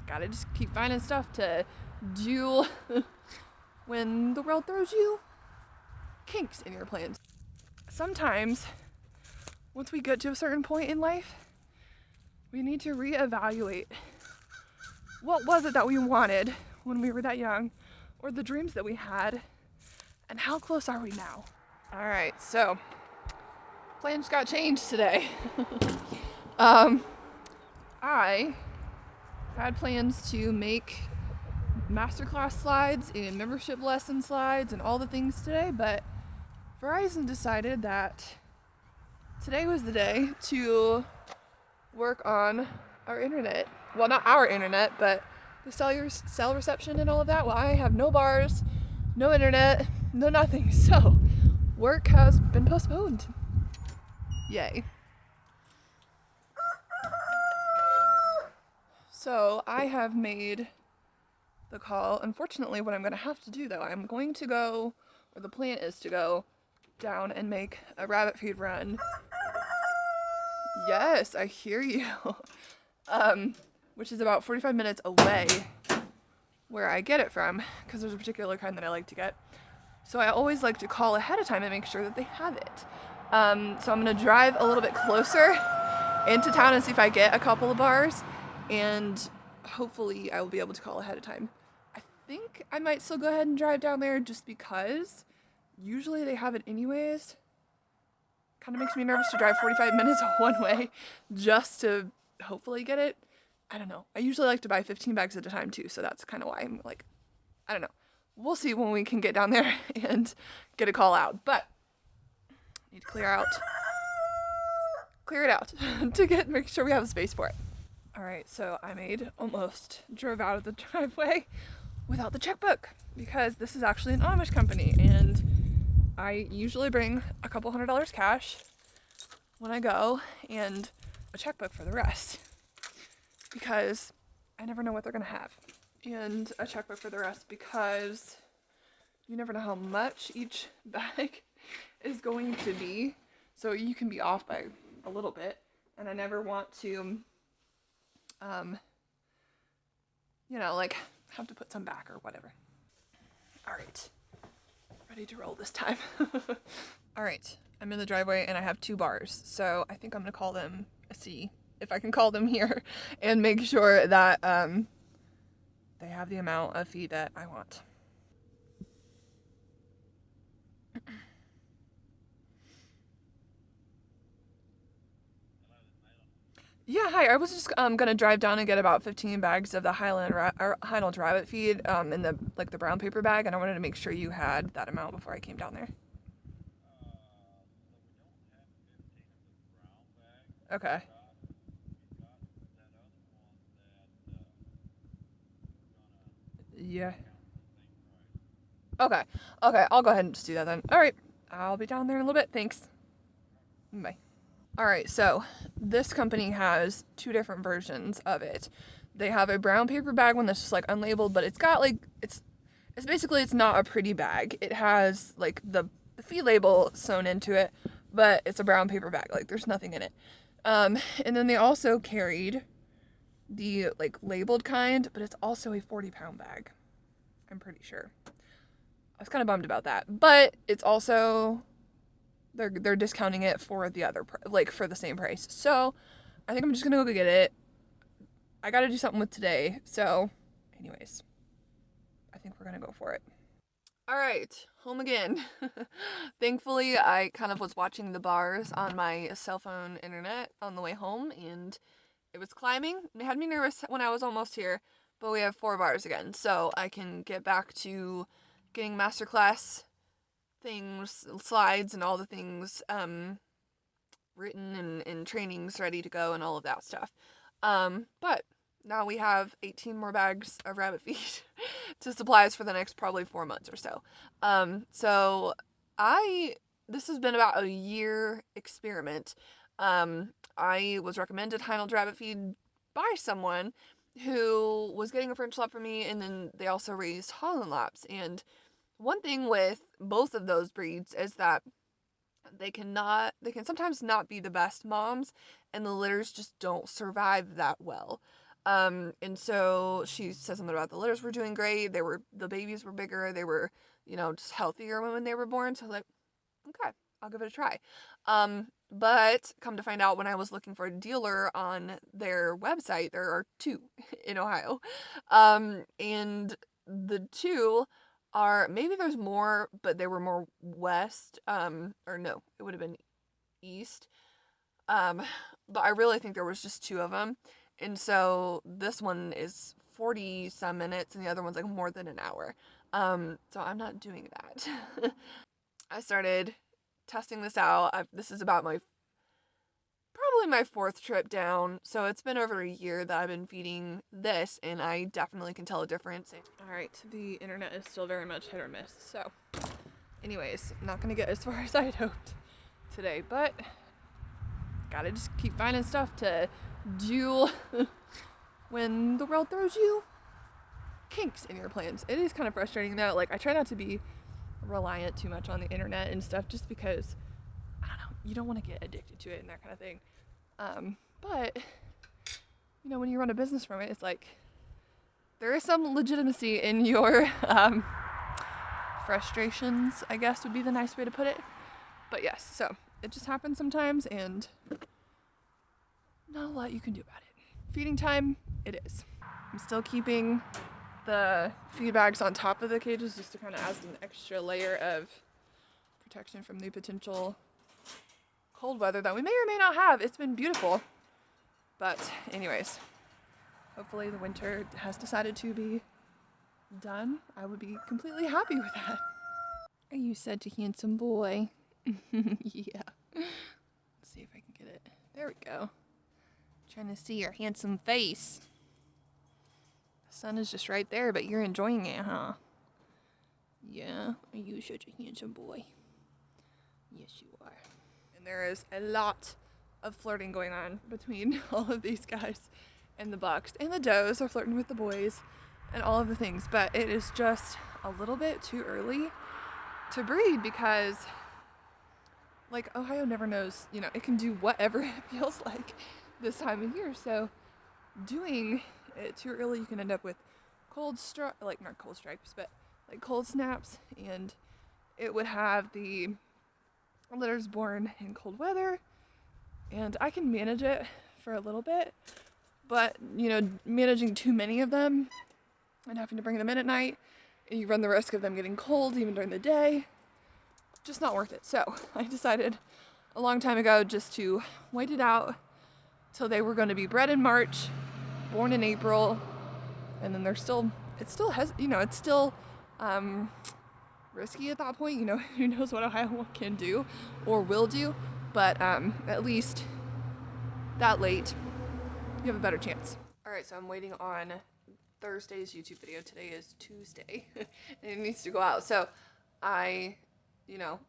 Gotta just keep finding stuff to do when the world throws you kinks in your plans. Sometimes, once we get to a certain point in life, we need to reevaluate what was it that we wanted when we were that young, or the dreams that we had, and how close are we now? All right, so plans got changed today. I had plans to make masterclass slides and membership lesson slides and all the things today, but Verizon decided that today was the day to work on our internet. Well, not our internet, but the cell reception and all of that. Well, I have no bars, no internet, no nothing. So work has been postponed. Yay. So I have made the call. Unfortunately, what I'm going to have to do though, I'm going to go, or the plan is to go down and make a rabbit feed run. Yes, I hear you. Which is about 45 minutes away where I get it from, because there's a particular kind that I like to get. So I always like to call ahead of time and make sure that they have it. So I'm gonna drive a little bit closer into town and see if I get a couple of bars, and hopefully I will be able to call ahead of time. I think I might still go ahead and drive down there just because usually they have it anyways. Kind of makes me nervous to drive 45 minutes one way just to hopefully get it. I don't know. I usually like to buy 15 bags at a time too, so that's kind of why I'm like, I don't know. We'll see when we can get down there and get a call out, but need to clear it out to make sure we have a space for it. All right, so I drove out of the driveway without the checkbook because this is actually an Amish company, and I usually bring a couple $100 cash when I go and a checkbook for the rest because I never know what they're gonna have, and a checkbook for the rest because you never know how much each bag is going to be, so you can be off by a little bit, and I never want to like have to put some back or whatever. All right, ready to roll this time. All right, I'm in the driveway and I have 2 bars, so I think I'm gonna call them, see if I can call them here and make sure that they have the amount of feed that I want. Yeah, hi. I was just gonna drive down and get about 15 bags of the Highland rabbit feed in the brown paper bag, and I wanted to make sure you had that amount before I came down there. Okay. Yeah. Okay. Okay, I'll go ahead and just do that then. All right. I'll be down there in a little bit. Thanks. Bye. All right, so this company has 2 different versions of it. They have a brown paper bag one that's just like unlabeled, but it's got like it's basically, it's not a pretty bag. It has like the feed label sewn into it, but it's a brown paper bag. Like there's nothing in it. And then they also carried the like labeled kind, but it's also a 40-pound bag. I'm pretty sure. I was kind of bummed about that, but it's also they're discounting it for the other for the same price. So I think I'm just gonna go get it. I gotta do something with today. So, anyways, I think we're gonna go for it. All right, home again. Thankfully, I kind of was watching the bars on my cell phone internet on the way home, and it was climbing. It had me nervous when I was almost here, but we have 4 bars again, so I can get back to getting masterclass things, slides, and all the things written and trainings ready to go and all of that stuff. But now we have 18 more bags of rabbit feed to supply us for the next probably 4 months or so. So this has been about a year experiment. I was recommended Heinald rabbit feed by someone who was getting a French lap for me, and then they also raised Holland laps. And one thing with both of those breeds is that they can sometimes not be the best moms, and the litters just don't survive that well. And so she said something about the litters were doing great. The babies were bigger. They were, just healthier when they were born. So I was like, okay, I'll give it a try. But come to find out, when I was looking for a dealer on their website, there are two in Ohio. And the two are, maybe there's more, but they were more west, or no, it would have been east. But I really think there was just two of them. And so this one is 40 some minutes and the other one's like more than an hour. So I'm not doing that. I started testing this out. This is about probably my fourth trip down. So it's been over a year that I've been feeding this, and I definitely can tell a difference. All right, the internet is still very much hit or miss. So anyways, not going to get as far as I'd hoped today, but gotta just keep finding stuff to do when the world throws you kinks in your plans. It is kind of frustrating though. Like, I try not to be reliant too much on the internet and stuff, just because, I don't know, you don't want to get addicted to it and that kind of thing. But when you run a business from it, it's like there is some legitimacy in your frustrations, I guess would be the nice way to put it. But yes, so it just happens sometimes, and not a lot you can do about it. Feeding time, it is. I'm still keeping the feed bags on top of the cages just to kind of add an extra layer of protection from the potential cold weather that we may or may not have. It's been beautiful. But anyways, hopefully the winter has decided to be done. I would be completely happy with that. Are you such a handsome boy? Yeah. Let's see if I can get it. There we go. Trying to see your handsome face. The sun is just right there, but you're enjoying it, huh? Yeah. Are you such a handsome boy? Yes, you are. And there is a lot of flirting going on between all of these guys and the bucks. And the does are flirting with the boys and all of the things. But it is just a little bit too early to breed because, like, Ohio never knows, it can do whatever it feels like this time of year. So doing it too early, you can end up with not cold stripes, but like cold snaps, and it would have the litters born in cold weather. And I can manage it for a little bit, but managing too many of them and having to bring them in at night, and you run the risk of them getting cold even during the day, just not worth it. So I decided a long time ago just to wait it out till they were going to be bred in March, born in April, and then it's still risky at that point. Who knows what Ohio can do or will do, but at least that late, you have a better chance. All right, so I'm waiting on Thursday's YouTube video. Today is Tuesday, and it needs to go out. So I,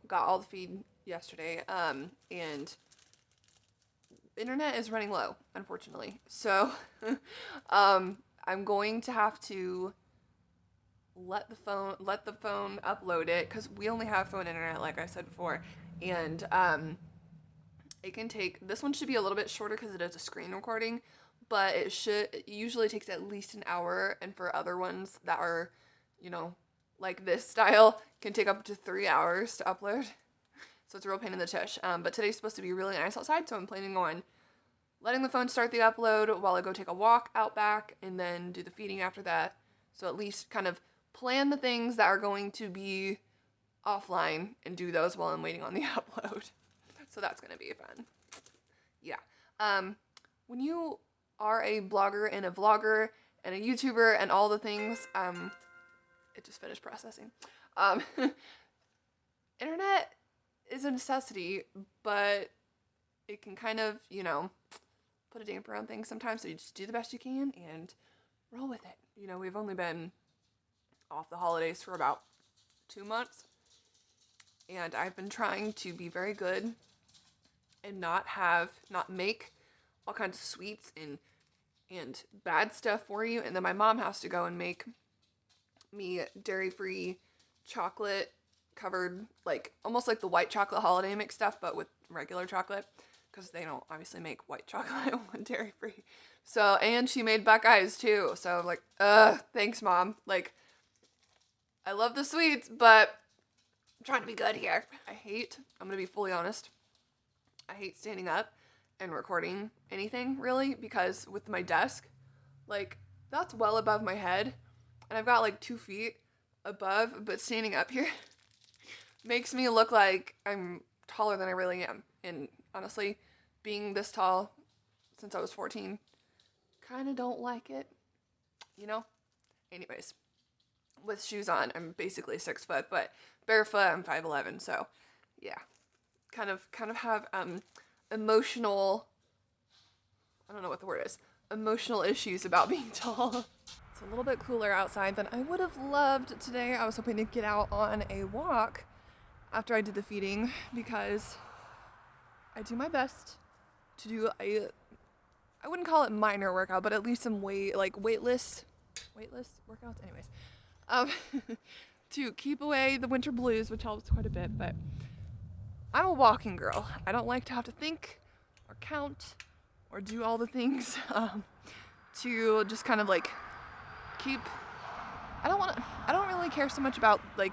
got all the feed yesterday, and internet is running low, unfortunately. So I'm going to have to let the phone upload it, because we only have phone internet, like I said before, and it can take, this one should be a little bit shorter because it is a screen recording, but it usually takes at least an hour, and for other ones that are, like this style, can take up to 3 hours to upload. So it's a real pain in the tush. But today's supposed to be really nice outside, so I'm planning on letting the phone start the upload while I go take a walk out back, and then do the feeding after that. So at least kind of plan the things that are going to be offline and do those while I'm waiting on the upload. So that's going to be fun. Yeah. When you are a blogger and a vlogger and a YouTuber and all the things, it just finished processing. Internet is a necessity, but it can kind of, put a damper on things sometimes, so you just do the best you can and roll with it. We've only been off the holidays for about 2 months, and I've been trying to be very good and not make all kinds of sweets and bad stuff for you, and then my mom has to go and make me dairy-free chocolate covered, like almost like the white chocolate holiday mix stuff, but with regular chocolate, because they don't obviously make white chocolate with dairy-free. So, and she made Buckeyes too. So I'm like, thanks, Mom. Like, I love the sweets, but I'm trying to be good here. I'm gonna be fully honest, I hate standing up and recording anything, really, because with my desk, like, that's well above my head, and I've got, like, 2 feet above, but standing up here makes me look like I'm taller than I really am. And honestly, being this tall since I was 14, kind of don't like it, you know? Anyways, with shoes on, I'm basically 6 foot, but barefoot, I'm 5'11", so yeah. Kind of have emotional, I don't know what the word is, emotional issues about being tall. It's a little bit cooler outside than I would have loved today. I was hoping to get out on a walk after I did the feeding, because I do my best to do I wouldn't call it minor workout, but at least some weightless workouts. Anyways, to keep away the winter blues, which helps quite a bit. But I'm a walking girl. I don't like to have to think or count or do all the things to just kind of like keep. I don't really care so much about like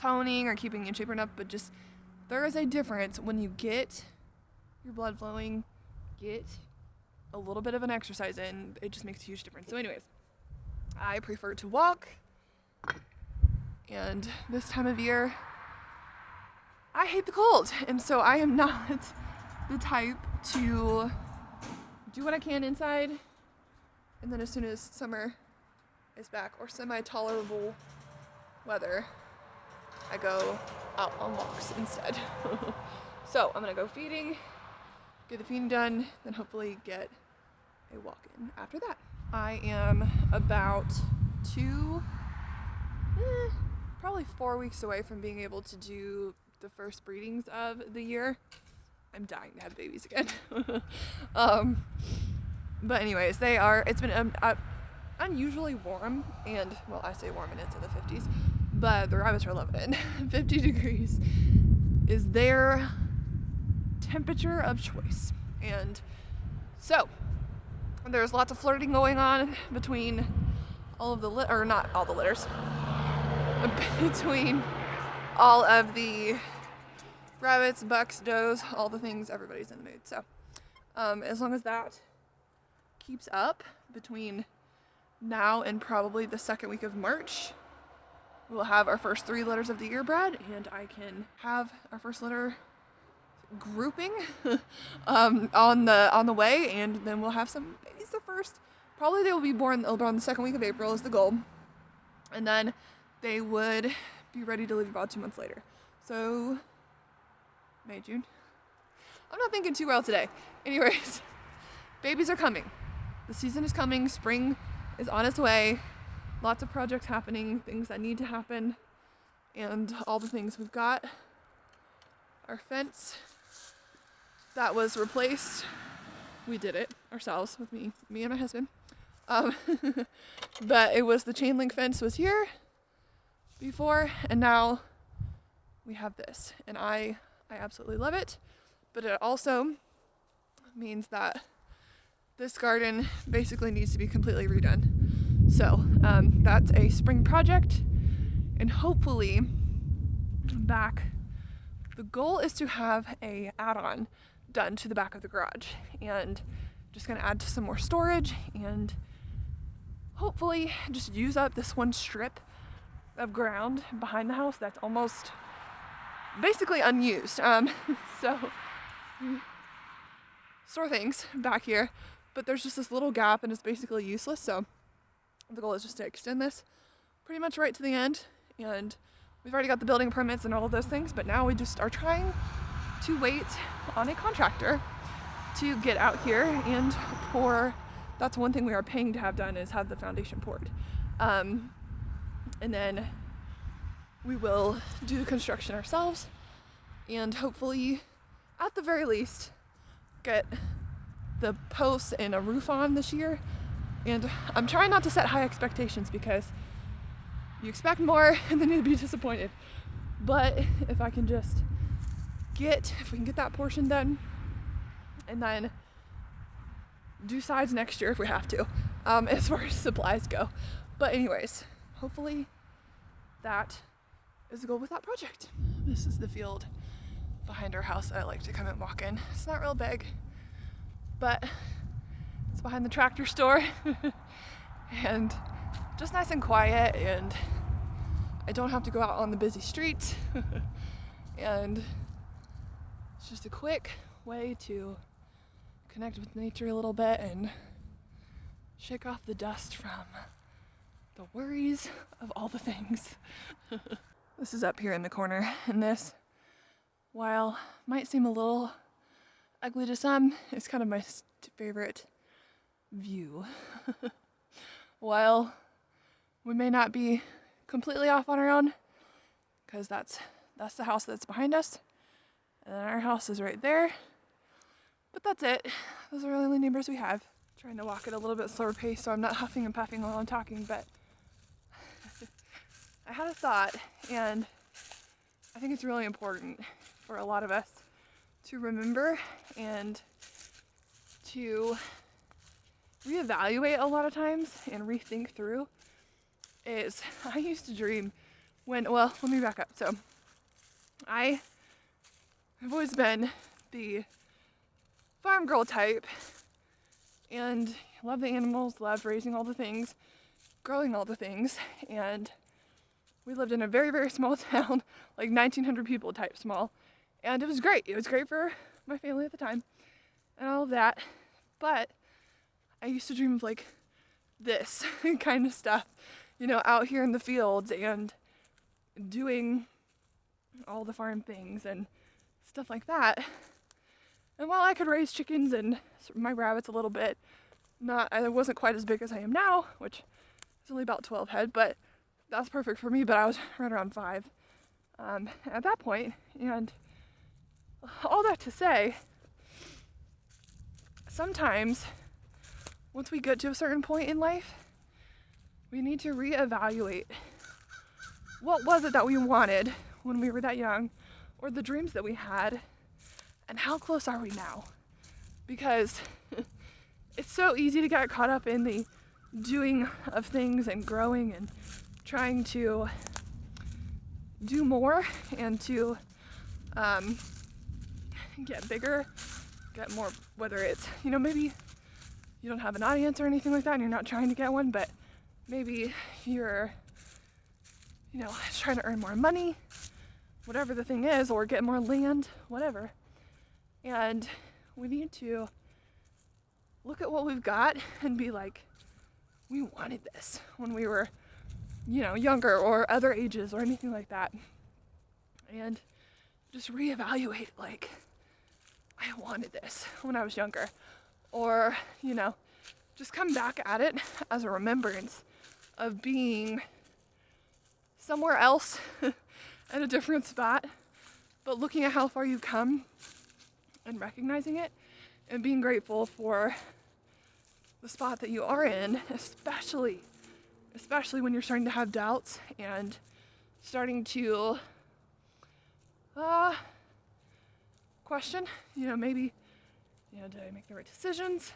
toning or keeping in shape or enough, but just there is a difference when you get your blood flowing, get a little bit of an exercise in. It just makes a huge difference. So anyways, I prefer to walk, and this time of year I hate the cold, and so I am not the type to do what I can inside, and then as soon as summer is back or semi-tolerable weather, I go out on walks instead. So I'm gonna go feeding, get the feeding done, then hopefully get a walk in after that. I am about probably 4 weeks away from being able to do the first breedings of the year. I'm dying to have babies again. But anyways, it's been unusually warm, and well, I say warm and it's in the 50s, but the rabbits are loving it. 50 degrees is their temperature of choice. And so there's lots of flirting going on between all of the not all the litters, between all of the rabbits, bucks, does, all the things. Everybody's in the mood. So as long as that keeps up between now and probably the second week of March, we'll have our first 3 litters of the year bred, and I can have our first litter grouping on the way, and then we'll have some babies the first. Probably they'll be born the second week of April is the goal, and then they would be ready to leave about 2 months later. So May, June. I'm not thinking too well today. Anyways, babies are coming. The season is coming. Spring is on its way. Lots of projects happening, things that need to happen, and all the things. We've got our fence that was replaced. We did it ourselves with me and my husband. But it was the chain link fence was here before, and now we have this, and I absolutely love it. But it also means that this garden basically needs to be completely redone. So that's a spring project, and hopefully the goal is to have a add-on done to the back of the garage, and just gonna add to some more storage, and hopefully just use up this one strip of ground behind the house that's almost basically unused. So store things back here, but there's just this little gap and it's basically useless. So the goal is just to extend this pretty much right to the end, and we've already got the building permits and all of those things, but now we just are trying to wait on a contractor to get out here and pour. That's one thing we are paying to have done, is have the foundation poured. And then we will do the construction ourselves, and hopefully, at the very least, get the posts and a roof on this year. And I'm trying not to set high expectations, because you expect more and then you'll be disappointed. But if we can get that portion done, and then do sides next year if we have to, as far as supplies go. But anyways, hopefully that is the goal with that project. This is the field behind our house that I like to come and walk in. It's not real big, but it's behind the tractor store and just nice and quiet, and I don't have to go out on the busy streets. And it's just a quick way to connect with nature a little bit and shake off the dust from the worries of all the things. This is up here in the corner, and this, while might seem a little ugly to some, is kind of my favorite view. While we may not be completely off on our own, because that's the house that's behind us, and then our house is right there, but that's it. Those are the only neighbors we have. Trying to walk at a little bit slower pace so I'm not huffing and puffing while I'm talking, but I had a thought, and I think it's really important for a lot of us to remember and to reevaluate a lot of times and rethink through. Is I used to dream let me back up. So I've always been the farm girl type, and love the animals, loved raising all the things, growing all the things, and we lived in a very, very small town, like 1,900 people type small, and it was great. It was great for my family at the time and all of that, but I used to dream of like this kind of stuff, out here in the fields and doing all the farm things and stuff like that. And while I could raise chickens and my rabbits a little bit, I wasn't quite as big as I am now, which is only about 12 head, but that's perfect for me. But I was right around 5 at that point. And all that to say, sometimes once we get to a certain point in life, we need to reevaluate what was it that we wanted when we were that young, or the dreams that we had, and how close are we now? Because it's so easy to get caught up in the doing of things and growing and trying to do more and to get bigger, get more, whether it's, maybe you don't have an audience or anything like that and you're not trying to get one, but maybe you're, trying to earn more money, whatever the thing is, or get more land, whatever. And we need to look at what we've got and be like, we wanted this when we were, younger or other ages or anything like that. And just reevaluate, like, I wanted this when I was younger. Or, just come back at it as a remembrance of being somewhere else at a different spot, but looking at how far you've come and recognizing it and being grateful for the spot that you are in, especially when you're starting to have doubts and starting to question, maybe, did I make the right decisions?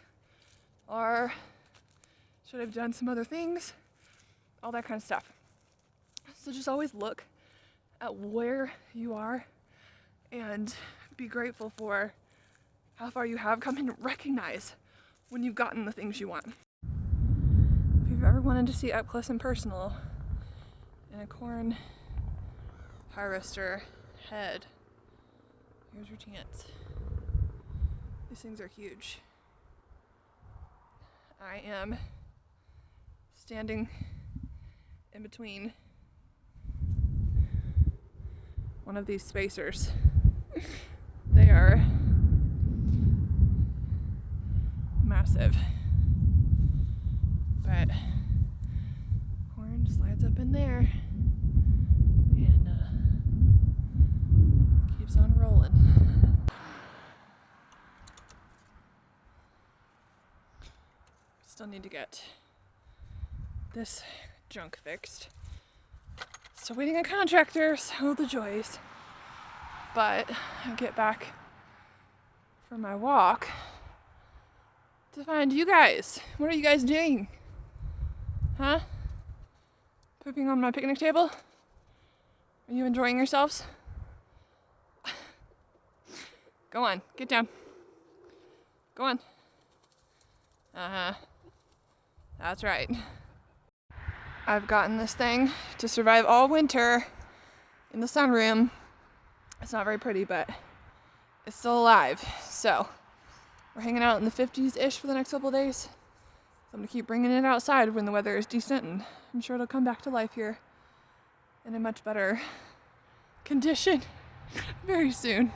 Or should I have done some other things? All that kind of stuff. So just always look at where you are and be grateful for how far you have come and recognize when you've gotten the things you want. If you've ever wanted to see up close and personal in a corn harvester head, here's your chance. These things are huge. I am standing in between one of these spacers. They are massive, but corn slides up in there and keeps on rolling. Still need to get this junk fixed. Still waiting on contractors. Oh, the joys. But I get back from my walk to find you guys. What are you guys doing? Huh? Pooping on my picnic table? Are you enjoying yourselves? Go on, get down. Go on. Uh-huh. That's right. I've gotten this thing to survive all winter in the sunroom. It's not very pretty, but it's still alive. So we're hanging out in the 50s-ish for the next couple of days. So I'm gonna keep bringing it outside when the weather is decent, and I'm sure it'll come back to life here in a much better condition very soon.